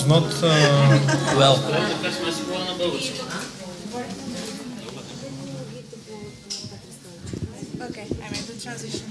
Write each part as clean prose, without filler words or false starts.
It's not. Well, Okay, I made the transition.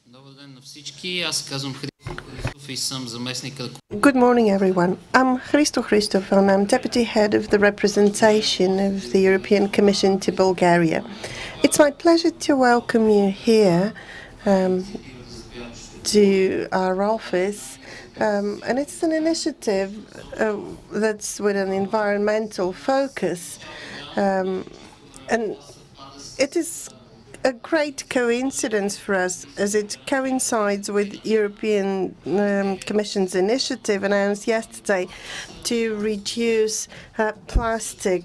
Добър ден на всички. Аз казвам Христов и съм заместник. Good morning, everyone. I'm Christo Christov, and I'm deputy head of the representation of the European Commission to Bulgaria. It's my pleasure to welcome you here to our office. And it's an initiative that's with an environmental focus. And it is a great coincidence for us as it coincides with European Commission's initiative announced yesterday to reduce plastic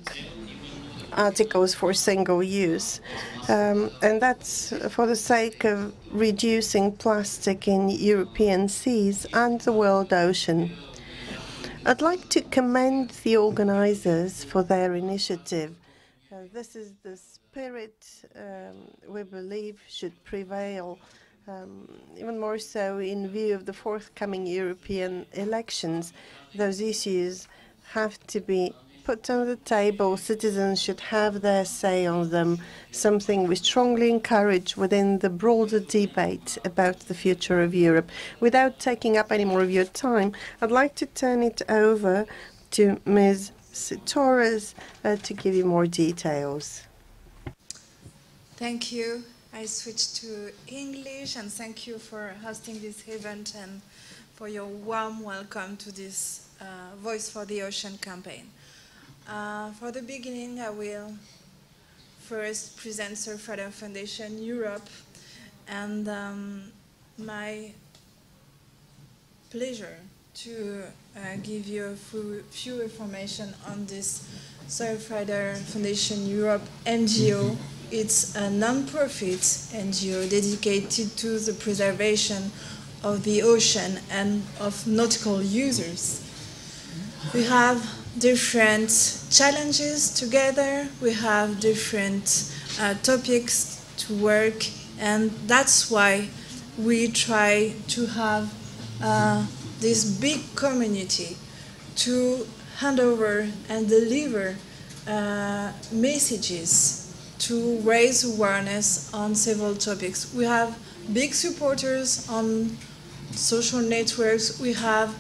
articles for single use. And that's for the sake of reducing plastic in European seas and the world ocean. I'd like to commend the organizers for their initiative. This is the spirit we believe should prevail, even more so in view of the forthcoming European elections. Those issues have to be put on the table. Citizens should have their say on them, something we strongly encourage within the broader debate about the future of Europe. Without taking up any more of your time, I'd like to turn it over to Ms. Torres to give you more details. Thank you. I switched to English, and thank you for hosting this event and for your warm welcome to this Voice for the Ocean campaign. For the beginning, I will first present Surfrider Foundation Europe and my pleasure to give you a few information on this Surfrider Foundation Europe NGO. It's a non-profit NGO dedicated to the preservation of the ocean and of nautical users. We have different challenges together, we have different topics to work, and that's why we try to have this big community to hand over and deliver messages to raise awareness on several topics. We have big supporters on social networks. We have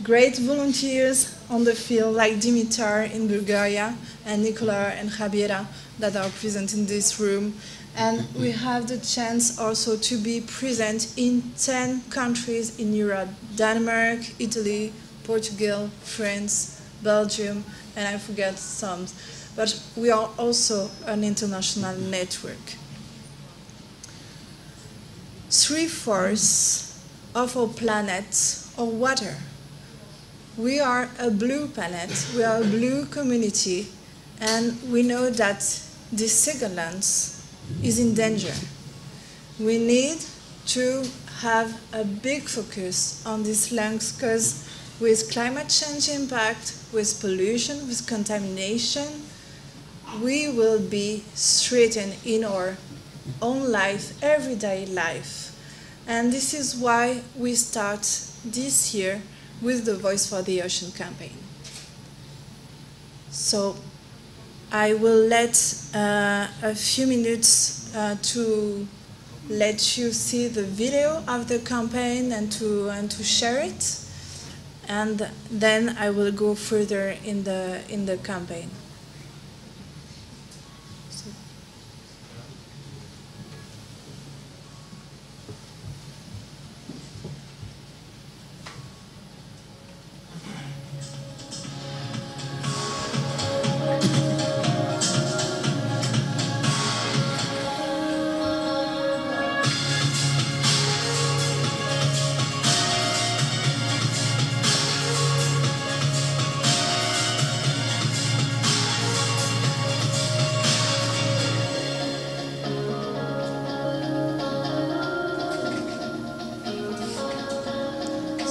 great volunteers on the field like Dimitar in Bulgaria and Nicola and Javiera that are present in this room. And we have the chance also to be present in 10 countries in Europe: Denmark, Italy, Portugal, France, Belgium, and I forget some. But we are also an international network. 3/4 of our planet are water. We are a blue planet, we are a blue community, and we know that this second land is in danger. We need to have a big focus on these lands because with climate change impact, with pollution, with contamination, we will be threatened in our own life, everyday life. And this is why we start this year with the Voice for the Ocean campaign. So I will let a few minutes to let you see the video of the campaign and to share it, and then I will go further in the campaign.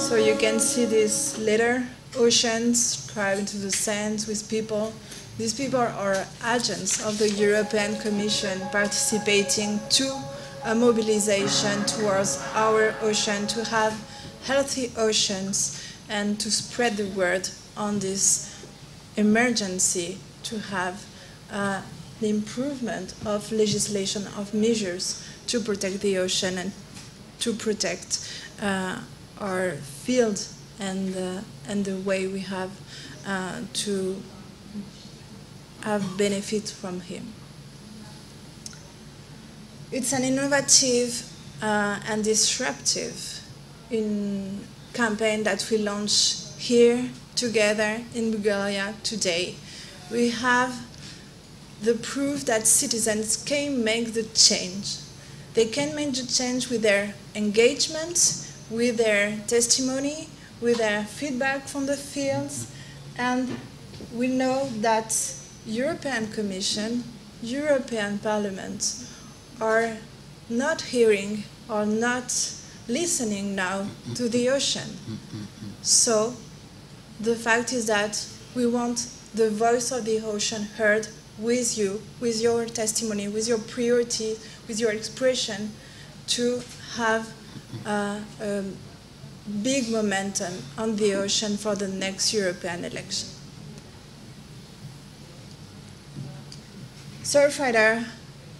So you can see this letter, oceans, carved into the sands with people. These people are agents of the European Commission participating to a mobilization towards our ocean, to have healthy oceans and to spread the word on this emergency, to have the improvement of legislation, of measures to protect the ocean and to protect our field and the way we have to have benefit from him. It's an innovative and disruptive campaign that we launch here together in Bulgaria today. We have the proof that citizens can make the change. They can make the change with their engagement, with their testimony, with their feedback from the fields, and we know that European Commission, European Parliament are not hearing or not listening now to the ocean. So the fact is that we want the voice of the ocean heard with you, with your testimony, with your priority, with your expression, to have a big momentum on the ocean for the next European election. Surfrider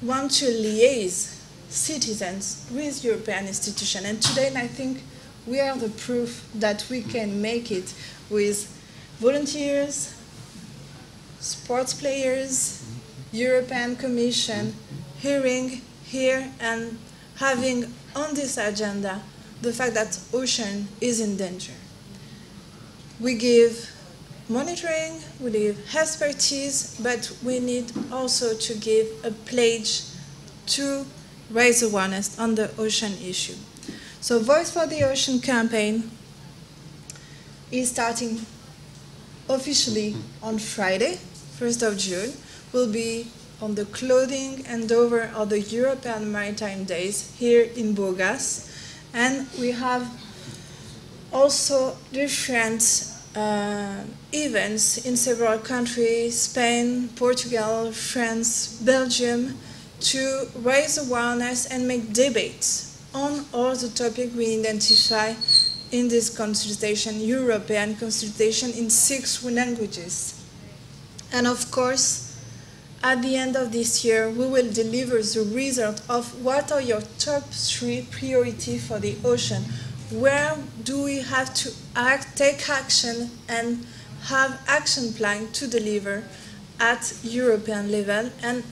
want to liaise citizens with European institutions, and today I think we are the proof that we can make it with volunteers, sports players, European Commission, hearing here and having on this agenda the fact that ocean is in danger. We give monitoring, we give expertise, but we need also to give a pledge to raise awareness on the ocean issue. So Voice for the Ocean campaign is starting officially on Friday, 1st of June, will be on the clothing and over of the European Maritime Days here in Burgas. And we have also different events in several countries, Spain, Portugal, France, Belgium, to raise awareness and make debates on all the topics we identify in this consultation, European consultation in 6 languages. And of course, at the end of this year, we will deliver the result of what are your top 3 priorities for the ocean. Where do we have to take action and have action plan to deliver at European level? And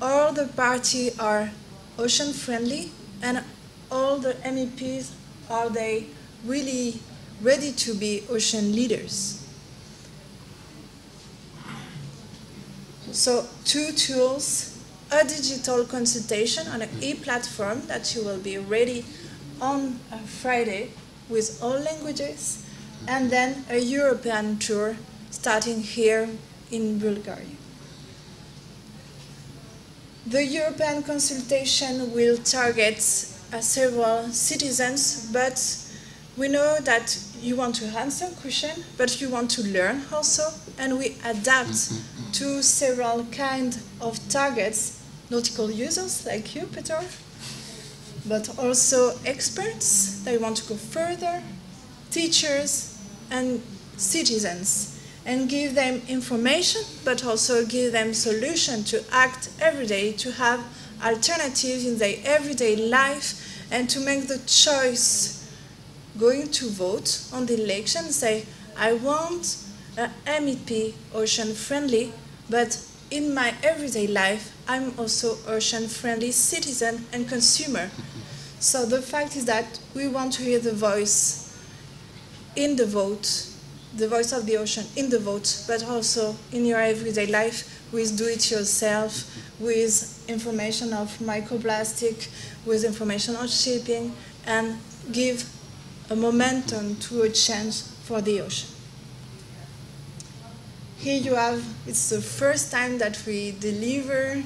all the parties are ocean friendly, and all the MEPs, are they really ready to be ocean leaders? So 2 tools, a digital consultation on an e-platform that you will be ready on Friday with all languages, and then a European tour starting here in Bulgaria. The European consultation will target several citizens, but we know that you want to answer questions, but you want to learn also, and we adapt to several kinds of targets, nautical users like you, Peter, but also experts that want to go further, teachers and citizens, and give them information, but also give them solutions to act every day, to have alternatives in their everyday life, and to make the choice going to vote on the election, say, I want an MEP ocean-friendly, but in my everyday life, I'm also ocean-friendly citizen and consumer. So the fact is that we want to hear the voice in the vote, the voice of the ocean in the vote, but also in your everyday life with do-it-yourself, with information of microplastic, with information on shipping, and give a momentum to a change for the ocean. Here you have, it's the first time that we deliver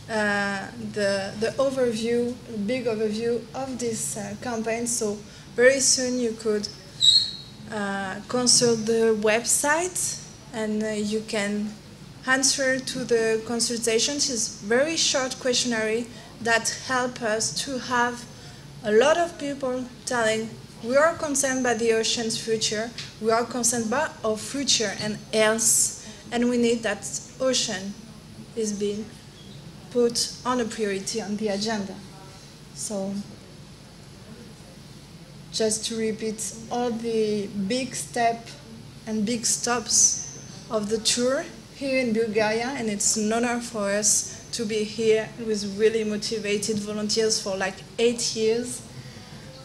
the overview, a big overview of this campaign, so very soon you could consult the website, and you can answer to the consultations. It's very short questionnaire that help us to have a lot of people telling we are concerned by the ocean's future, we are concerned by our future and health, and we need that ocean is being put on a priority on the agenda. So just to repeat all the big steps and big stops of the tour here in Bulgaria, and it's an honor for us to be here with really motivated volunteers for like 8 years.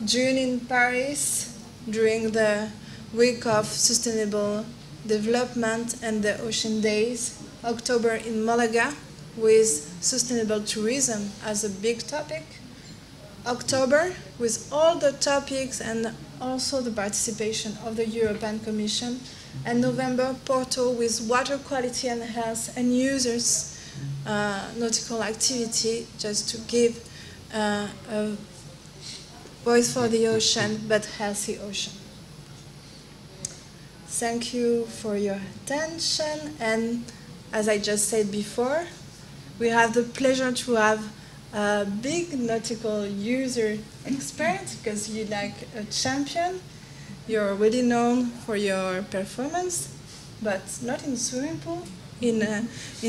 June in Paris, during the week of sustainable development and the Ocean Days. October in Malaga with sustainable tourism as a big topic. October with all the topics and also the participation of the European Commission. And November, Porto with water quality and health and users nautical activity, just to give a voice for the ocean, but healthy ocean. Thank you for your attention, and as I just said before, we have the pleasure to have a big nautical user expert, because you're like a champion. You're already known for your performance, but not in the swimming pool, in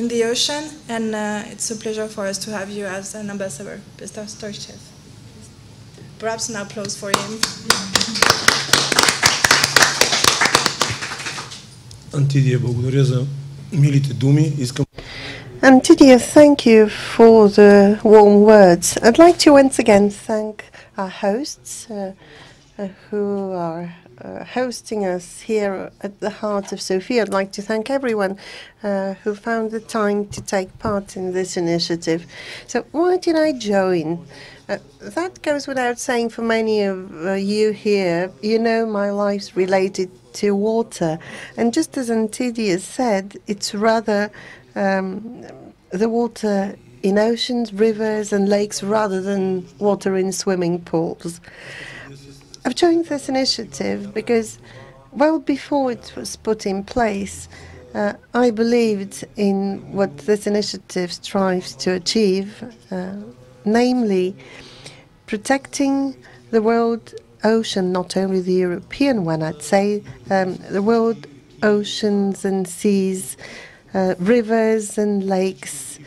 the ocean, and it's a pleasure for us to have you as an ambassador, Mr. Stoichev. Perhaps an applause for him. Антидия, благодаря за милите думи. Искам Antidia, thank you for the warm words. I'd like to once again thank our hosts who are hosting us here at the heart of Sofia. I'd like to thank everyone who found the time to take part in this initiative. So why did I join? That goes without saying for many of you here. You know my life's related to water. And just as Antidia said, it's rather the water in oceans, rivers and lakes rather than water in swimming pools. I've joined this initiative because, well before it was put in place, I believed in what this initiative strives to achieve, namely protecting the world ocean, not only the European one, I'd say, the world oceans and seas, rivers and lakes,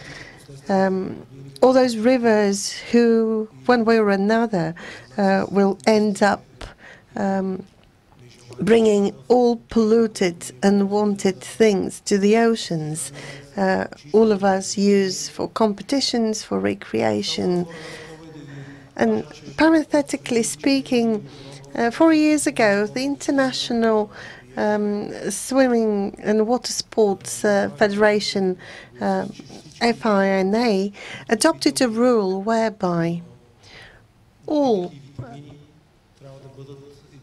all those rivers who, one way or another, will end up bringing all polluted, unwanted things to the oceans. All of us use for competitions, for recreation. And parenthetically speaking, 4 years ago, the International Swimming and Water Sports Federation, FINA, adopted a rule whereby all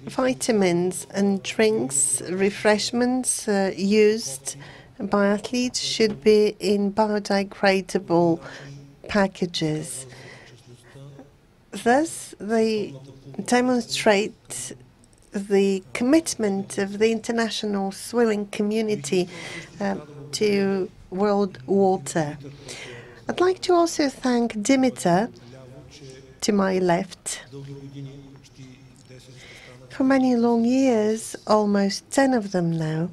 vitamins and drinks, refreshments used by athletes should be in biodegradable packages. Thus, they demonstrate the commitment of the international swimming community to world water. I'd like to also thank Dimitar, to my left. For many long years, almost 10 of them now,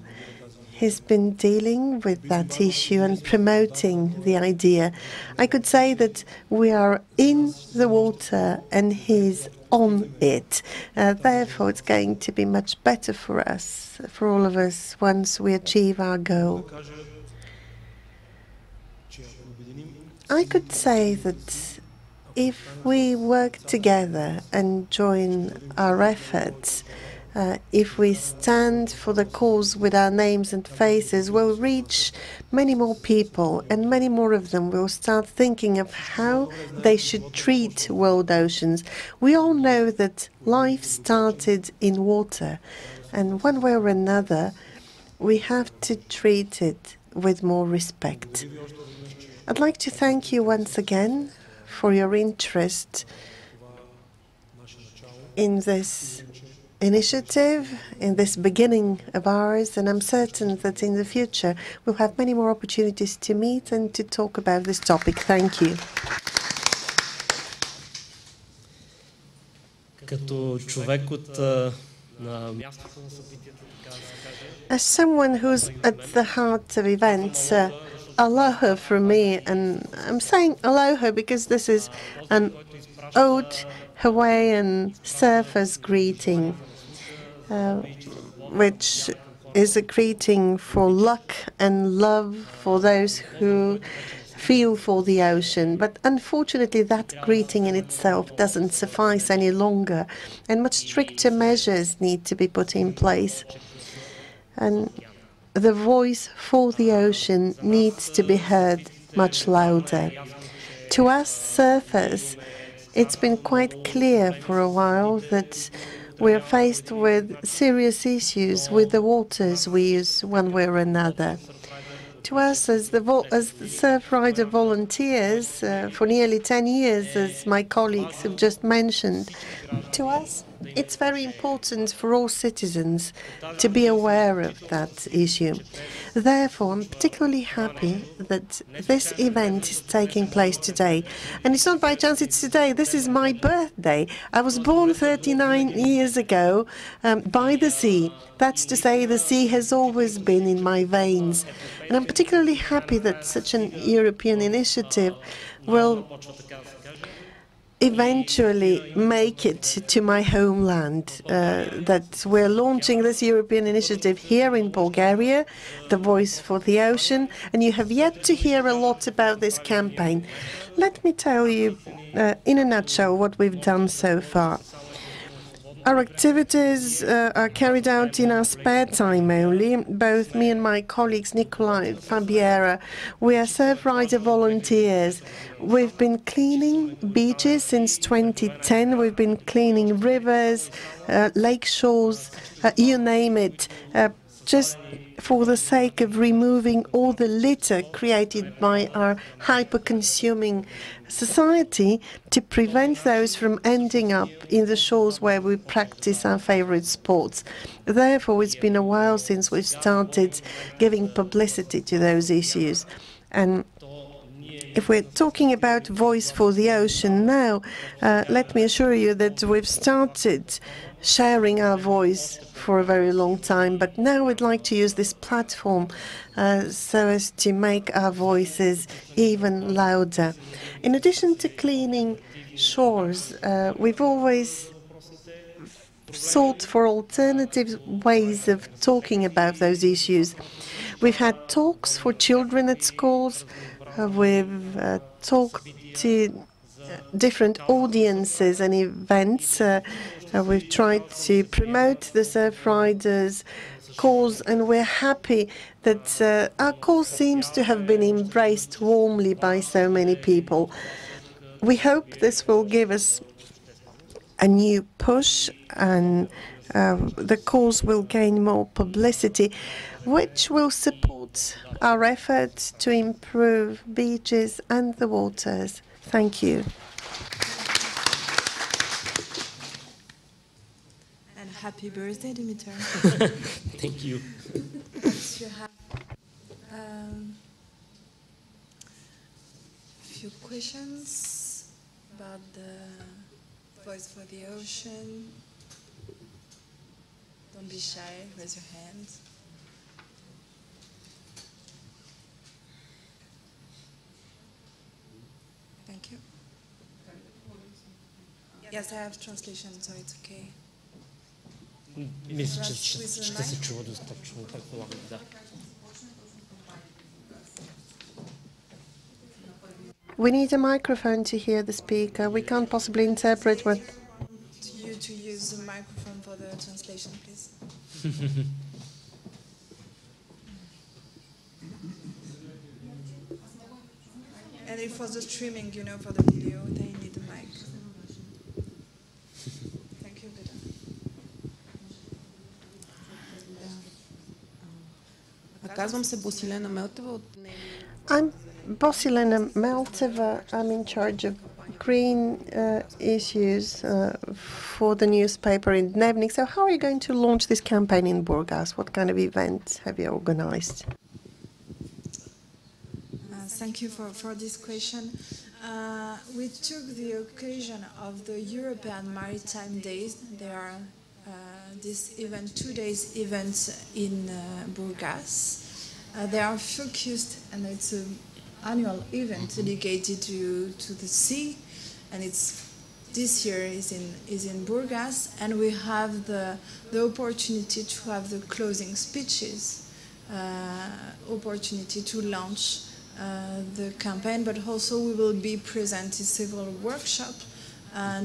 he's been dealing with that issue and promoting the idea. I could say that we are in the water and he's on it. Therefore, it's going to be much better for us, for all of us, once we achieve our goal. I could say that if we work together and join our efforts, if we stand for the cause with our names and faces, we'll reach many more people, and many more of them will start thinking of how they should treat world oceans. We all know that life started in water, and one way or another, we have to treat it with more respect. I'd like to thank you once again for your interest in this initiative in this beginning of ours, and I'm certain that in the future we'll have many more opportunities to meet and to talk about this topic. Thank you. As someone who's at the heart of events, aloha from me, and I'm saying aloha because this is an old Hawaiian surfer's greeting, which is a greeting for luck and love for those who feel for the ocean. But unfortunately, that greeting in itself doesn't suffice any longer, and much stricter measures need to be put in place. And the voice for the ocean needs to be heard much louder. To us surfers, it's been quite clear for a while that we're faced with serious issues with the waters we use one way or another. To us, as the Surfrider volunteers for nearly 10 years, as my colleagues have just mentioned, to us, it's very important for all citizens to be aware of that issue. Therefore, I'm particularly happy that this event is taking place today. And it's not by chance it's today. This is my birthday. I was born 39 years ago by the sea. That's to say, the sea has always been in my veins. And I'm particularly happy that such an European initiative will eventually make it to my homeland, that we're launching this European initiative here in Bulgaria, the Voice for the Ocean, and you have yet to hear a lot about this campaign. Let me tell you in a nutshell what we've done so far. Our activities are carried out in our spare time only. Both me and my colleagues, Nicola and Fabiera, we are Surfrider volunteers. We've been cleaning beaches since 2010. We've been cleaning rivers, lake shores, you name it, just for the sake of removing all the litter created by our hyper-consuming society to prevent those from ending up in the shores where we practice our favorite sports. Therefore, it's been a while since we've started giving publicity to those issues. And if we're talking about Voice for the Ocean now, let me assure you that we've started sharing our voice for a very long time, but now we'd like to use this platform so as to make our voices even louder. In addition to cleaning shores, we've always sought for alternative ways of talking about those issues. We've had talks for children at schools. We've talked to different audiences and events. We've tried to promote the Surfriders' cause, and we're happy that our cause seems to have been embraced warmly by so many people. We hope this will give us a new push, and the cause will gain more publicity, which will support our efforts to improve beaches and the waters. Thank you. And happy birthday, Dimitar. Thank you. You have a few questions about the Voice for the Ocean. Don't be shy, raise your hand. Thank you. Yes, I have translation, so it's okay. Мисля, че ще се чува достатъчно, предполагам, да. We need a microphone to hear the speaker. We can't possibly interpret what... You to use the microphone for the translation, please. And if for the streaming, you know, for the video, they need a mic. Thank you, Vida. Казвам се Босилена Мелтева от... I'm Bosilena Melteva. I'm in charge of green issues for the newspaper in Dnevnik. So how are you going to launch this campaign in Burgas? What kind of events have you organized? Thank you for this question. We took the occasion of the European Maritime Days. There are this event, 2 days event in Burgas. They are focused, and it's an annual event dedicated to the sea, and this year is in Burgas, and we have the opportunity to have the closing speeches, opportunity to launch the campaign, but also we will be present in several workshops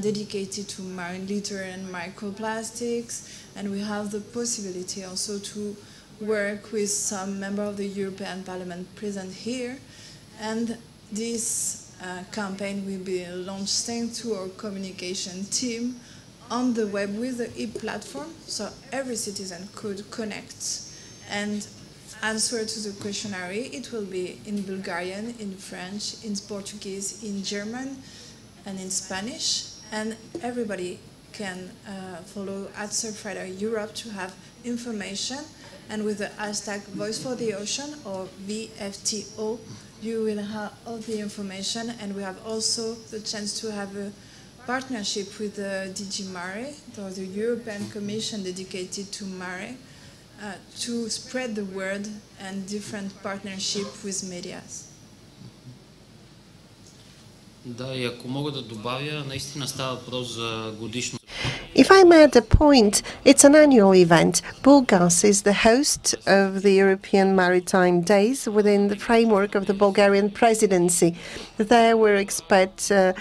dedicated to marine litter and microplastics, and we have the possibility also to work with some members of the European Parliament present here, and this campaign will be launched thanks to our communication team on the web with the e-platform, so every citizen could connect and answer to the questionnaire. It will be in Bulgarian, in French, in Portuguese, in German, and in Spanish, and everybody can follow at Surfrider Europe to have information, and with the hashtag Voice for the Ocean or VFTO, you will have all the information, and we have also the chance to have a partnership with the DG Mare, or the European Commission dedicated to Mare, to spread the word and different partnership with medias. Да, и ако мога да добавя, наистина става въпрос за годишно. If I may add a point, it's an annual event. Burgas is the host of the European Maritime Days within the framework of the Bulgarian presidency. There we expect the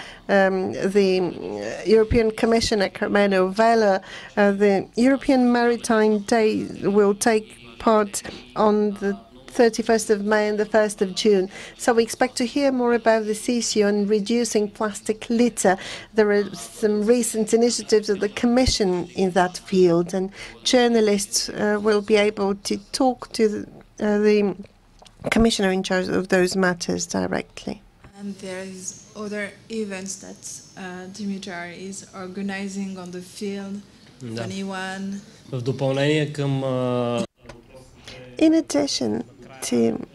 European Commissioner Carmelo Vella. The European Maritime Day will take part on the 31st of May and the 1st of June. So we expect to hear more about this issue on reducing plastic litter. There are some recent initiatives of the Commission in that field, and journalists will be able to talk to the Commissioner in charge of those matters directly. And there is other events that Dimitar is organizing on the field. Да. Anyone? В допълнение към In addition to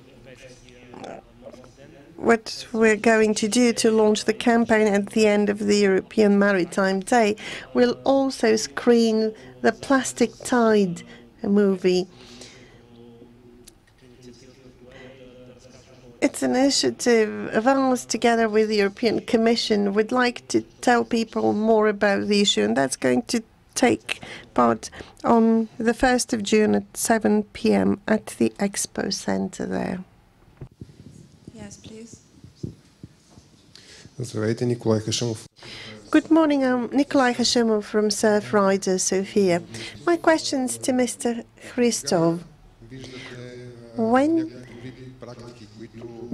what we're going to do to launch the campaign at the end of the European Maritime Day, we'll also screen the Plastic Tide movie. It's an initiative of ours together with the European Commission. We'd like to tell people more about the issue, and that's going to take part on the 1st of June at 7 p.m. at the Expo Center there. Yes, please. Здравейте, Николай Хашимов. Good morning, I'm Nikolai Hashimov from Surfrider Sofia. My question's to Mr. Christov. When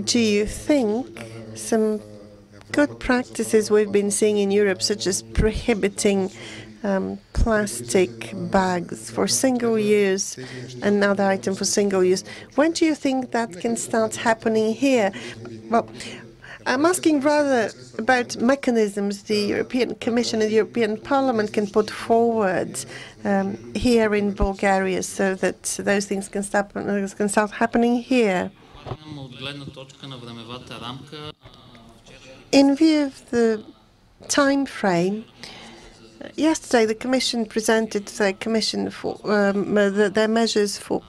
do you think some good practices we've been seeing in Europe, such as prohibiting plastic bags for single use, another item for single use, when do you think that can start happening here? Well, I'm asking rather about mechanisms the European Commission and the European Parliament can put forward here in Bulgaria so that those things can start happening here. In view of the time frame, yesterday the Commission presented their measures for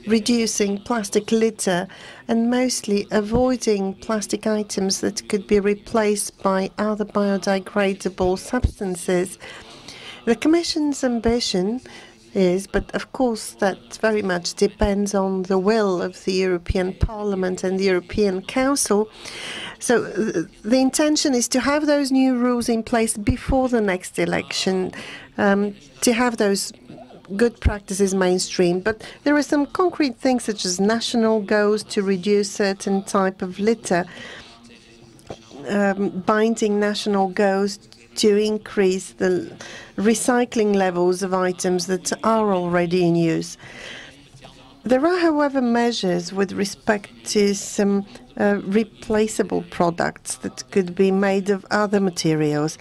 reducing plastic litter and mostly avoiding plastic items that could be replaced by other biodegradable substances. The Commission's ambition is, but of course that very much depends on the will of the European Parliament and the European Council. So the intention is to have those new rules in place before the next election, to have those good practices mainstream. But there are some concrete things such as national goals to reduce certain type of litter, binding national goals to increase the recycling levels of items that are already in use. There are, however, measures with respect to some replaceable products that could be made of other materials.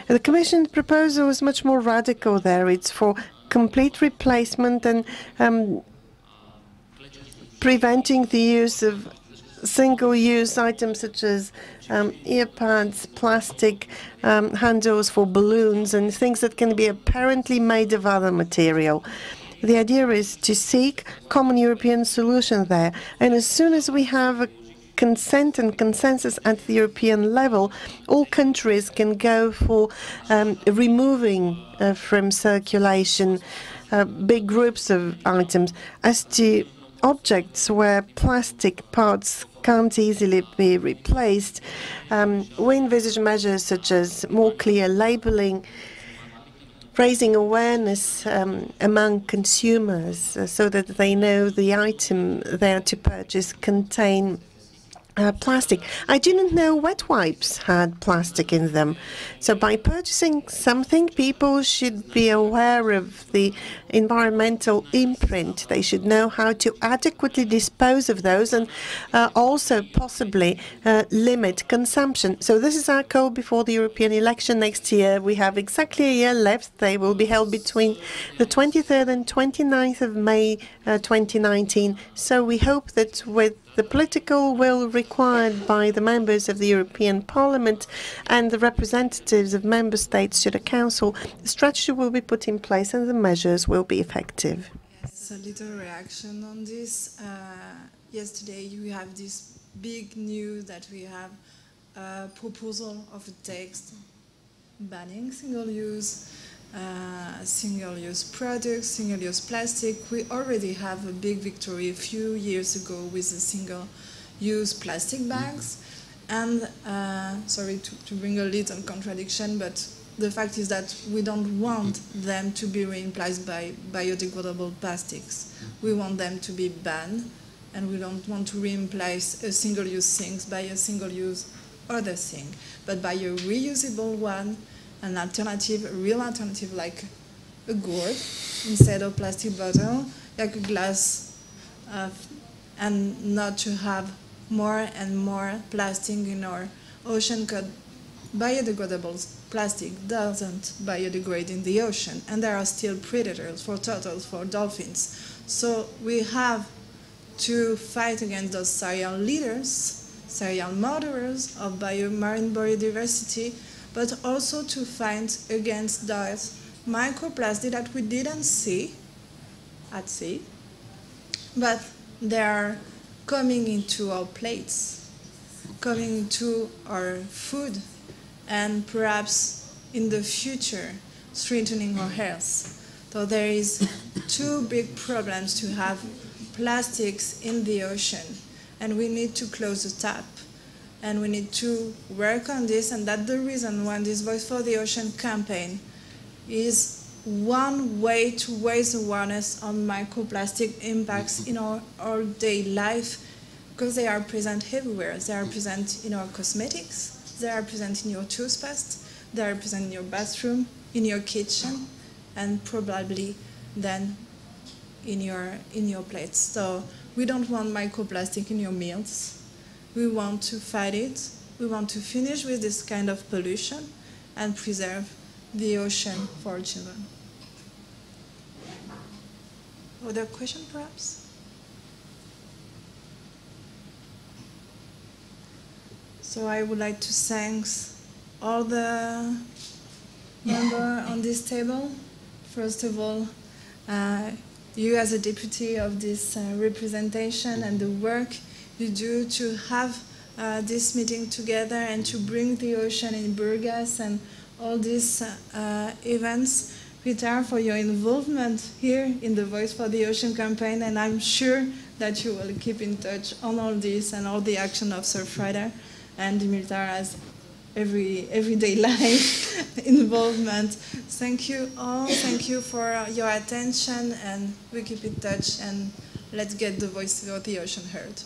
The Commission proposal is much more radical there. It's for complete replacement and preventing the use of single-use items such as earpads, plastic handles for balloons, and things that can be apparently made of other material. The idea is to seek common European solution there. And as soon as we have a consent and consensus at the European level, all countries can go for removing from circulation big groups of items. As to objects where plastic parts can't easily be replaced, we envisage measures such as more clear labeling, raising awareness among consumers so that they know the item they are to purchase contain plastic. I didn't know wet wipes had plastic in them. So by purchasing something, people should be aware of the environmental imprint. They should know how to adequately dispose of those and also possibly limit consumption. So this is our call before the European election next year. We have exactly a year left. They will be held between the 23rd and 29th of May 2019. So we hope that with the political will required by the members of the European Parliament and the representatives of member states to the Council, the strategy will be put in place and the measures will be effective. Yes, a little reaction on this. Yesterday we have this big news that we have a proposal of a text banning single-use products, single-use plastic. We already have a big victory a few years ago with the single-use plastic bags. And sorry to bring a little contradiction, but the fact is that we don't want them to be replaced by biodegradable plastics. We want them to be banned, and we don't want to replace a single-use thing by a single-use other thing, but by a reusable one, an alternative, a real alternative, like a gourd instead of plastic bottle, like a glass, and not to have more and more plastic in our ocean, because biodegradable plastic doesn't biodegrade in the ocean, and there are still predators for turtles, for dolphins. So we have to fight against those serial leaders, serial murderers of marine biodiversity, but also to fight against those microplastic that we didn't see at sea, but they are coming into our plates, coming into our food, and perhaps in the future strengthening our health. So there is two big problems to have plastics in the ocean, and we need to close the tap. And we need to work on this, and that's the reason why this Voice for the Ocean campaign is one way to raise awareness on microplastic impacts in our daily life, because they are present everywhere. They are present in our cosmetics, they are present in your toothpaste, they are present in your bathroom, in your kitchen, and probably then in your plates. So we don't want microplastic in your meals. We want to fight it. We want to finish with this kind of pollution and preserve the ocean for our children. Other question, perhaps? So I would like to thank all the members on this table. First of all, you as a deputy of this representation and the work you do to have this meeting together and to bring the ocean in Burgas and all these events. Rita, for your involvement here in the Voice for the Ocean campaign, and I'm sure that you will keep in touch on all this and all the action of Surfrider, and Dimitar has everyday life involvement. Thank you all. Thank you for your attention, and we keep in touch, and let's get the Voice for the Ocean heard.